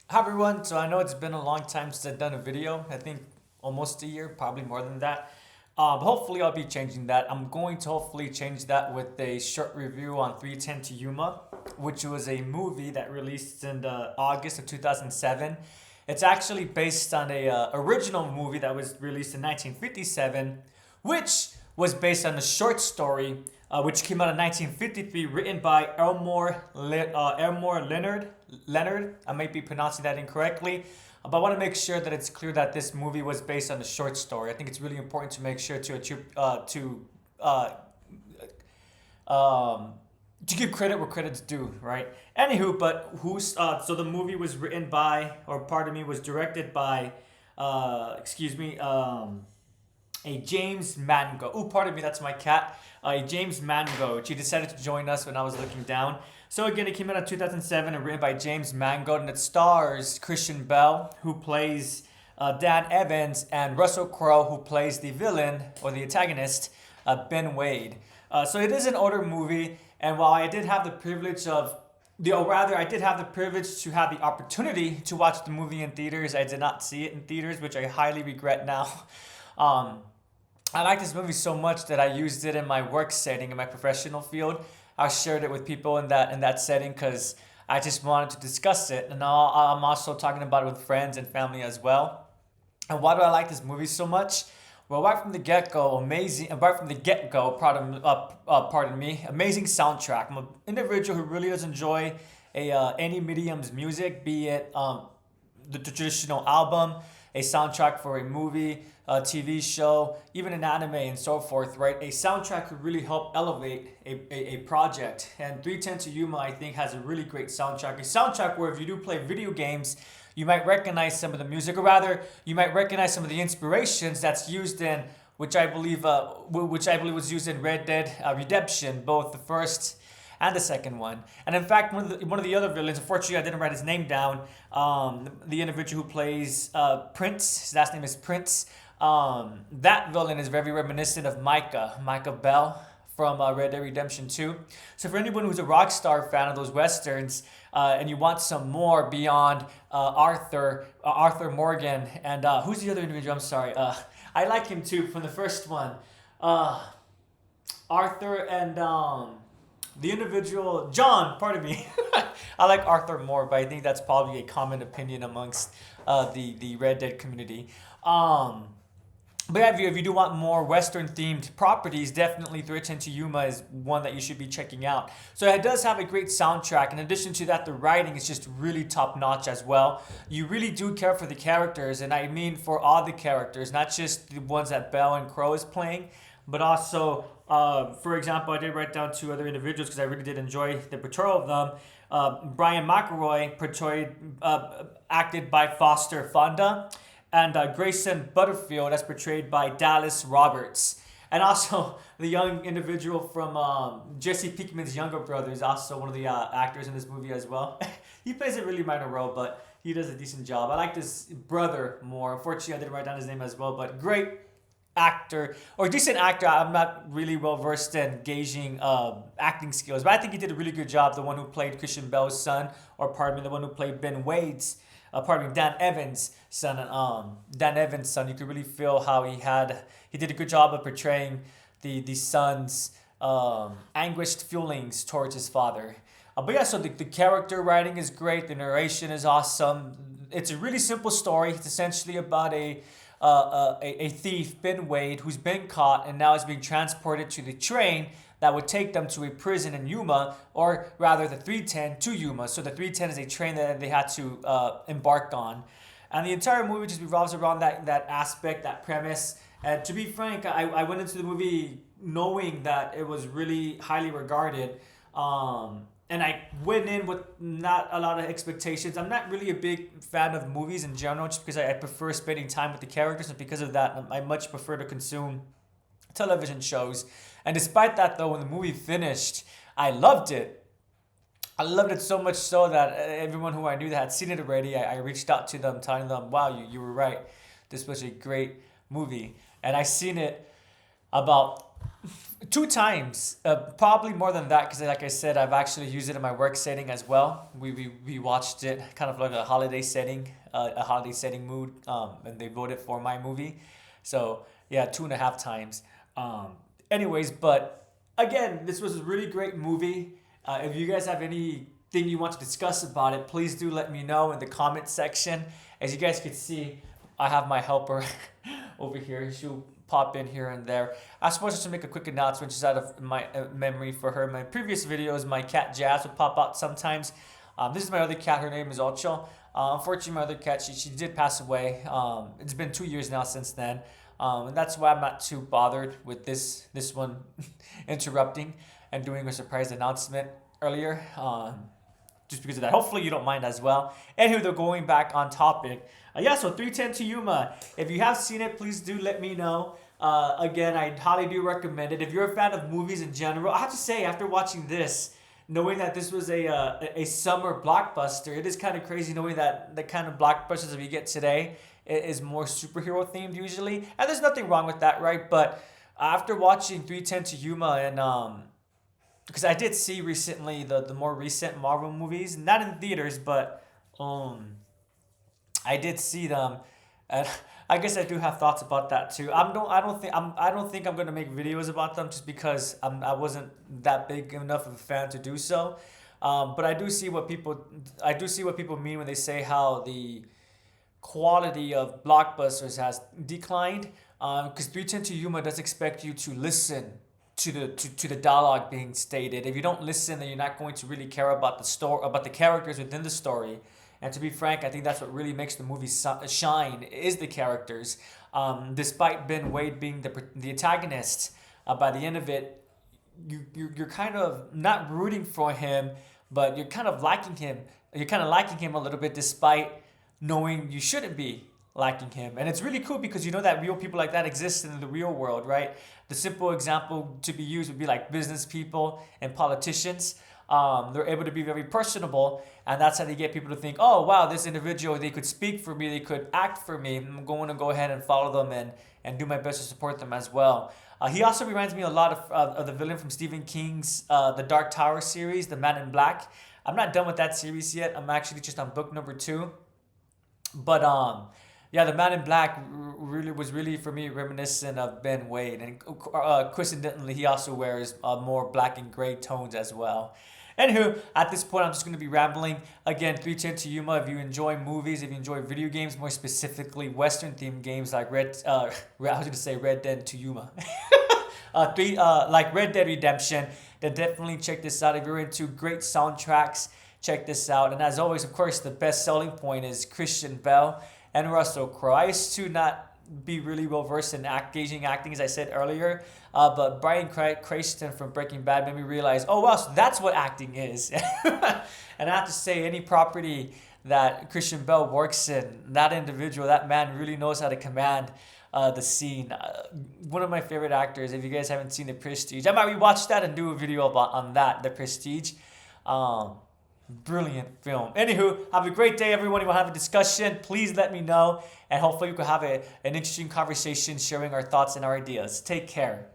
Hi everyone, so I know it's been a long time since I've done a video. I think almost a year, probably more than that. But hopefully I'll be changing that. I'm going to hopefully change that with a short review on 310 to Yuma, which was a movie that released in August of 2007. It's actually based on a original movie that was released in 1957, which was based on a short story which came out in 1953, written by Elmore Leonard. Leonard, I might be pronouncing that incorrectly, but I want to make sure that it's clear that this movie was based on a short story. I think it's really important to make sure uh, um, to give credit where credit's due, right? Anywho, but so the movie was written by, or pardon me, was directed by, excuse me, a James Mango. Oh, pardon me, that's my cat. A James Mango. She decided to join us when I was looking down. So again, it came out in 2007 and written by James Mango, and it stars Christian Bell, who plays Dan Evans, and Russell Crowe, who plays the villain or the antagonist, Ben Wade. So it is an older movie, and while I did have the privilege of or rather, I did have the privilege to have the opportunity to watch the movie in theaters. I did not see it in theaters, which I highly regret now. Um, I like this movie so much that I used it in my work setting in my professional field. I shared it with people in that setting because I just wanted to discuss it, and now I'm also talking about it with friends and family as well. And why do I like this movie so much? Well, right from the get go, amazing. Right from the get go, pardon me, amazing soundtrack. I'm an individual who really does enjoy any medium's music, be it the traditional album, a soundtrack for a movie, a TV show, even an anime and so forth, right? A soundtrack could really help elevate a project. And 310 to Yuma, I think, has a really great soundtrack. A soundtrack where if you do play video games, you might recognize some of the music, or rather, you might recognize some of the inspirations that's used in, which I believe was used in Red Dead Redemption, both the first and the second one. And in fact, one of the other villains, unfortunately, I didn't write his name down. The individual who plays Prince, his last name is Prince. That villain is very reminiscent of Micah Bell from Red Dead Redemption 2. So for anyone who's a Rockstar fan of those westerns, and you want some more beyond Arthur Morgan, and who's the other individual? I'm sorry. I like him too from the first one. Uh, Arthur and the individual John. Pardon me. I like Arthur more, but I think that's probably a common opinion amongst the Red Dead community. Um, but yeah, if you do want more Western themed properties, definitely 310 to Yuma is one that you should be checking out. So it does have a great soundtrack. In addition to that, the writing is just really top notch as well. You really do care for the characters, and I mean for all the characters, not just the ones that Bell and Crow is playing, but also, for example, I did write down two other individuals because I really did enjoy the portrayal of them. Brian McElroy acted by Foster Fonda, and Grayson Butterfield, as portrayed by Dallas Roberts. And also, the young individual from Jesse Pinkman's younger brother is also one of the actors in this movie as well. He plays a really minor role, but he does a decent job. I like this brother more. Unfortunately, I didn't write down his name as well, but great actor or decent actor. I'm not really well versed in gauging acting skills, but I think he did a really good job. The one who played Christian Bell's son, or pardon me, the one who played Ben Wade's, pardon me, Dan Evans' son. Dan Evans' son. You could really feel how he did a good job of portraying the son's anguished feelings towards his father. But yeah, so the character writing is great. The narration is awesome. It's a really simple story. It's essentially about a thief, Ben Wade, who's been caught and now is being transported to the train that would take them to a prison in Yuma, or rather the 310 to Yuma. So the 310 is a train that they had to embark on. And the entire movie just revolves around that aspect, that premise. And to be frank, I went into the movie knowing that it was really highly regarded. And I went in with not a lot of expectations. I'm not really a big fan of movies in general, just because I prefer spending time with the characters, and because of that, I much prefer to consume television shows. And despite that, though, when the movie finished, I loved it. I loved it so much so that everyone who I knew that had seen it already, I reached out to them, telling them, "Wow, you were right. This was a great movie." And I seen it about 2 times, probably more than that, because like I said, I've actually used it in my work setting as well. We watched it kind of like a holiday setting mood, and they voted for my movie. So yeah, 2.5 times. Anyways, but again, this was a really great movie. If you guys have anything you want to discuss about it, please do let me know in the comment section. As you guys can see, I have my helper over here. She'll pop in here and there. I suppose just to make a quick announcement, just out of my memory for her. My previous videos, my cat Jazz would pop out sometimes. This is my other cat. Her name is Ocho. Unfortunately, my other cat, she did pass away. It's been 2 years now since then. And that's why I'm not too bothered with this one interrupting and doing a surprise announcement earlier. Just because of that. Hopefully you don't mind as well. Anywho, they're going back on topic. Yeah, so 310 to Yuma. If you have seen it, please do let me know. Again, I highly do recommend it. If you're a fan of movies in general, I have to say, after watching this, knowing that this was a summer blockbuster, it is kind of crazy knowing that the kind of blockbusters that we get today is more superhero themed usually. And there's nothing wrong with that, right? But after watching 310 to Yuma and because I did see recently the more recent Marvel movies, not in theaters, but I did see them, and I guess I do have thoughts about that too. I don't think I'm gonna make videos about them just because I wasn't that big enough of a fan to do so. But I do see what people mean when they say how the quality of blockbusters has declined. Because 310 to Yuma does expect you to listen to the dialogue being stated. If you don't listen, then you're not going to really care about the story, about the characters within the story. And to be frank, I think that's what really makes the movie shine is the characters. Despite Ben Wade being the antagonist, by the end of it, you're kind of not rooting for him, but you're kind of liking him. You're kind of liking him a little bit, despite knowing you shouldn't be liking him. And it's really cool because you know that real people like that exist in the real world, right? The simple example to be used would be like business people and politicians. They're able to be very personable, and that's how they get people to think, oh wow, this individual, they could speak for me, they could act for me. I'm going to go ahead and follow them and do my best to support them as well. He also reminds me a lot of the villain from Stephen King's The Dark Tower series, The Man in Black. I'm not done with that series yet. I'm actually just on book number 2. But yeah, The Man in Black was really for me reminiscent of Ben Wade, and coincidentally, he also wears more black and gray tones as well. Anywho, at this point, I'm just going to be rambling. Again, 310 to Yuma. If you enjoy movies, if you enjoy video games, more specifically Western themed games like Red Dead to Yuma, like Red Dead Redemption, then definitely check this out. If you're into great soundtracks, check this out. And as always, of course, the best selling point is Christian Bale and Russell Crowe. I used to not be really well versed in engaging acting, as I said earlier, but Bryan Cranston from Breaking Bad made me realize, oh wow, so that's what acting is. And I have to say, any property that Christian Bale works in, that individual, that man really knows how to command the scene. One of my favorite actors. If you guys haven't seen The Prestige, I might rewatch that and do a video on that, The Prestige. Brilliant film. Anywho, have a great day, everyone. You want to have a discussion, please let me know, and hopefully we can have an interesting conversation sharing our thoughts and our ideas. Take care.